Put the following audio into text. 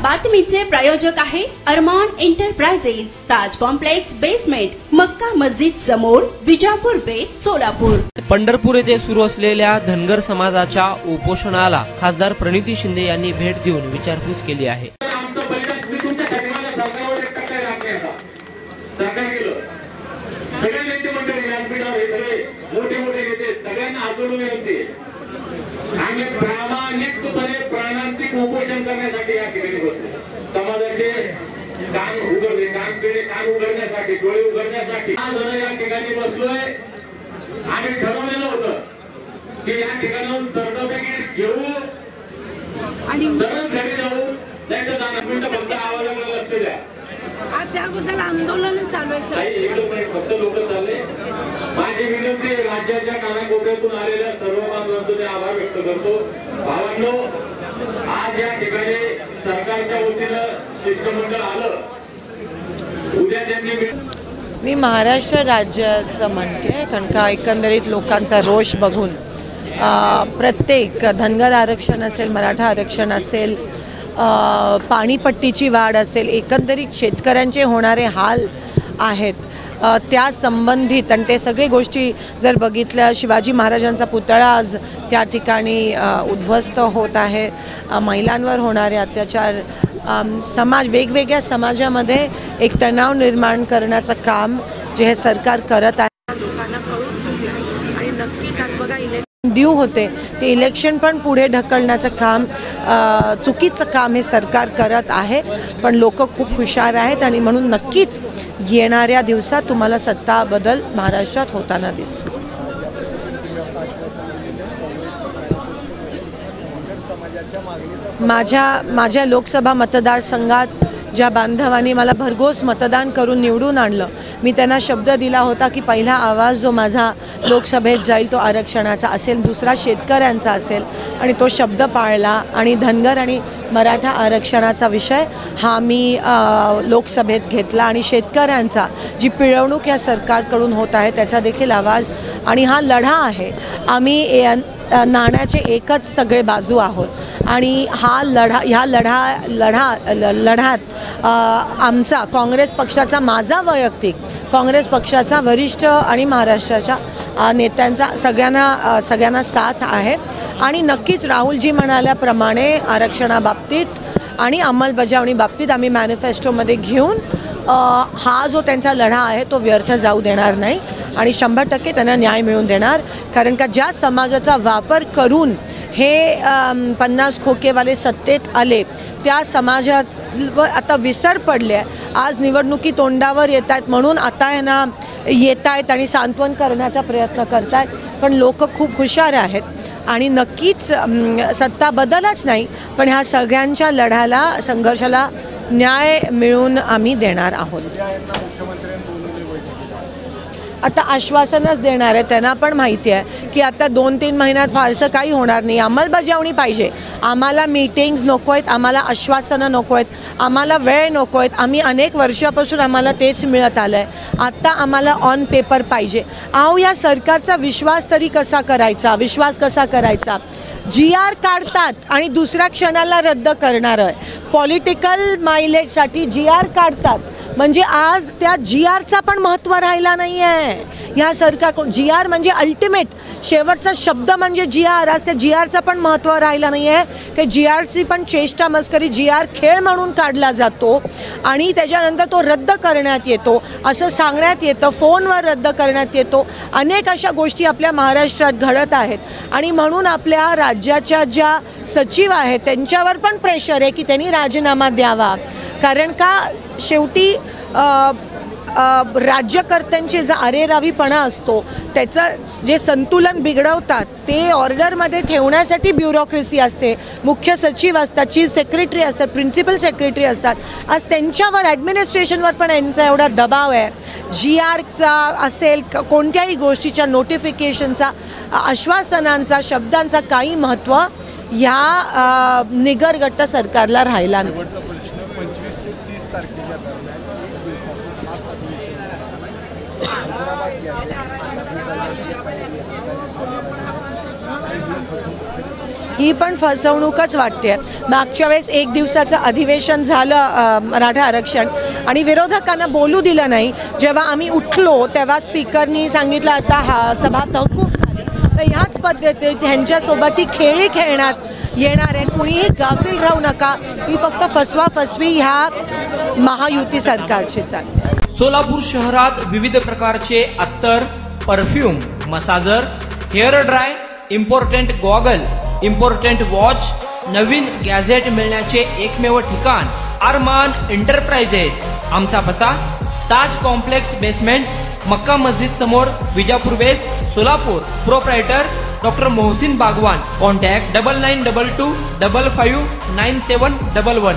बातमीचे प्रायोजक आहे अरमान एंटरप्राइजेस, ताज complex basement, Makka Masjid समोर, विजापूर बेस, सोलापूर। पंढरपूर येथे सुरू असलेल्या धनगर समाजाच्या उपोषणाला खासदार प्रणिती शिंदे यांनी भेट देऊन विचारपूस केली आहे। आम्ही प्रामाणिकपणे प्राणांतिक उपोषण करण्यासाठी या ठिकाणी बसलो। समाजाचे कान उघडण्यासाठी, डोळे उघडण्यासाठी आज या ठिकाणी बसलोय। आम्ही ठरवलेलं होतं की या ठिकाणाहून सर्टिफिकेट घेऊ आणि तरच घरी जाऊ, नाही तर 10 मिनिटं फक्त आवाजाकडे लक्ष द्या। त्याबद्दल आंदोलन चालू आहे फक्त लोक चालले। माझी विनंती राज्याच्या कानाकोपऱ्यातून आलेल्या सर्व बांधवांचे आभार व्यक्त करतो। भावांनो, आज या ठिकाणी सरकारच्या वतीनं शिष्टमंडळ आलं। उद्या त्यांनी मी महाराष्ट्र राज्याचं म्हणते, कारण का एकंदरीत लोकांचा रोष बघून प्रत्येक धनगर आरक्षण असेल, मराठा आरक्षण असेल, पाणीपट्टीची वाढ असेल, एकंदरीत शेतकऱ्यांचे होणारे हाल आहेत त्या संबंधित, आणि ते सगळे गोष्टी जर बघितल्या, शिवाजी महाराजांचा पुतळा आज त्या ठिकाणी उद्ध्वस्त होत आहे, महिलांवर होणारे अत्याचार, समाज वेगवेगळ्या समाजामध्ये एक तणाव निर्माण करण्याचं काम जे हे सरकार करत आहे। लोकांना कळून चुकलं आहे आणि नक्कीच आज बघा ड्यू होते ते इलेक्शन पण पुढे ढकलण्याचं काम, चुकीचं काम हे सरकार करत आहे। पण लोक खूप हुशार आहेत आणि म्हणून नक्कीच येणाऱ्या दिवसात तुम्हाला सत्ता बदल महाराष्ट्रात होताना दिसेल। माझ्या लोकसभा मतदारसंघात ज्या बांधवांनी मला भरघोस मतदान करून निवडून आणलं, मी त्यांना शब्द दिला होता की पहिला आवाज जो माझा लोकसभेत जाईल तो आरक्षणाचा असेल, दुसरा शेतकऱ्यांचा असेल, आणि तो शब्द पाळला आणि धनगर आणि मराठा आरक्षणाचा विषय हा मी लोकसभेत घेतला आणि शेतकऱ्यांचा जी पिळवणूक या सरकारकडून होत आहे त्याचा देखील आवाज, आणि हा लढा आहे। आम्ही नाण्याचे एकच सगळे बाजू आहोत आणि ह्या लढ्यात आमचा काँग्रेस पक्षाचा, माझा वैयक्तिक काँग्रेस पक्षाचा वरिष्ठ आणि महाराष्ट्राच्या नेत्यांचा सगळ्यांना साथ आहे। आणि नक्कीच राहुलजी म्हणाल्याप्रमाणे आरक्षणाबाबतीत आणि अंमलबजावणी बाबतीत आम्ही मॅनिफेस्टोमध्ये घेऊन हा जो त्यांचा लढा आहे तो व्यर्थ जाऊ देणार नाही आणि 100% त्यांना न्याय मिळवून देणार। कारण का ज्या समाजाचा वापर करून हे 50 खोकेवाले सत्तेत आले त्या समाजात आता विसर पडले आहे। आज निवडणुकी तोंडावर येत आहेत म्हणून आता ह्यांना येत आहेत आणि सांत्वन करण्याचा प्रयत्न करत आहेत, पण लोक खूप हुशार आहेत आणि नक्कीच सत्ता बदलच नाही पण ह्या सगळ्यांच्या लढ्याला, संघर्षाला न्याय मिळवून आम्ही देणार आहोत। आता आश्वासनच देणार आहे, त्यांना पण माहिती आहे की आता 2-3 महिन्यात फारसं काही होणार नाही। अंमलबजावणी पाहिजे, आम्हाला मीटिंग्स नको आहेत, आम्हाला आश्वासनं नको आहेत, आम्हाला वेळ नको आहेत। आम्ही अनेक वर्षापासून आम्हाला तेच मिळत आलं आहे, आत्ता आम्हाला ऑन पेपर पाहिजे। या सरकारचा विश्वास तरी कसा करायचा, विश्वास कसा करायचा? GR काढतात आणि दुसऱ्या क्षणाला रद्द करणार आहे, पॉलिटिकल मायलेजसाठी GR काढतात, म्हणजे आज त्या GRचा पण महत्त्व राहिला नाही आहे ह्या सरकारकडून। GR म्हणजे अल्टिमेट, शेवटचा शब्द म्हणजे GR, आज त्या GRचा पण महत्त्व राहिला नाही आहे। ते GRची पण चेष्टा मस्करी, GR खेळ म्हणून काढला जातो आणि त्याच्यानंतर तो रद्द करण्यात येतो असं सांगण्यात येतं, फोनवर रद्द करण्यात येतो। अनेक अशा गोष्टी आपल्या महाराष्ट्रात घडत आहेत आणि म्हणून आपल्या राज्याच्या ज्या सचिव आहेत त्यांच्यावर पण प्रेशर आहे की त्यांनी राजीनामा द्यावा, कारण का शेवटी राज्यकर्त्यांचे जो अरेरावीपणा असतो त्याचं जे संतुलन बिघडवतात ते ऑर्डरमध्ये ठेवण्यासाठी ब्युरोक्रेसी असते, मुख्य सचिव असतात, चीफ सेक्रेटरी असतात, प्रिन्सिपल सेक्रेटरी असतात। आज त्यांच्यावर ॲडमिनिस्ट्रेशनवर पण यांचा एवढा दबाव आहे, GRचा असेल, कोणत्याही गोष्टीच्या नोटिफिकेशनचा, आश्वासनांचा, शब्दांचा काही महत्त्व ह्या निगरगट्ट सरकारला राहिला नाही। 25 ते 30 तारखेच्या दरम्यान एक दिवसाचं खास अधिवेशन ही पण फसवणूकच वाटते. मागच्या वेळेस 1 दिवसाचं अधिवेशन झालं मराठा आरक्षण आणि विरोधकांना बोलू दिलं नाही. जेव्हा आम्ही उठलो तेव्हा स्पीकरनी सांगितलं आता हा सभा तहकूब झाली. तर ह्याच पद्धतीत ह्यांच्यासोबत ही खेळी खेळण्यात येणार आहे. कुणीही गाफील राहू नका. ही फक्त फसवी ह्या महायुती सरकारचीच आहे. सोलापूर शहरात विविध प्रकारचे अत्तर, perfume, massager, hair dry, important goggle, important watch, नवीन गॅझेट मिळण्याचे एकमेव ठिकाण अरमान एंटरप्राइजेस. आमचा पत्ता ताज कॉम्प्लेक्स बेसमेंट, मक्का मस्जिद समोर, Vijapur west, Solapur. Proprietor doctor Mohsin Bagwan. Contact 9922 55 9711.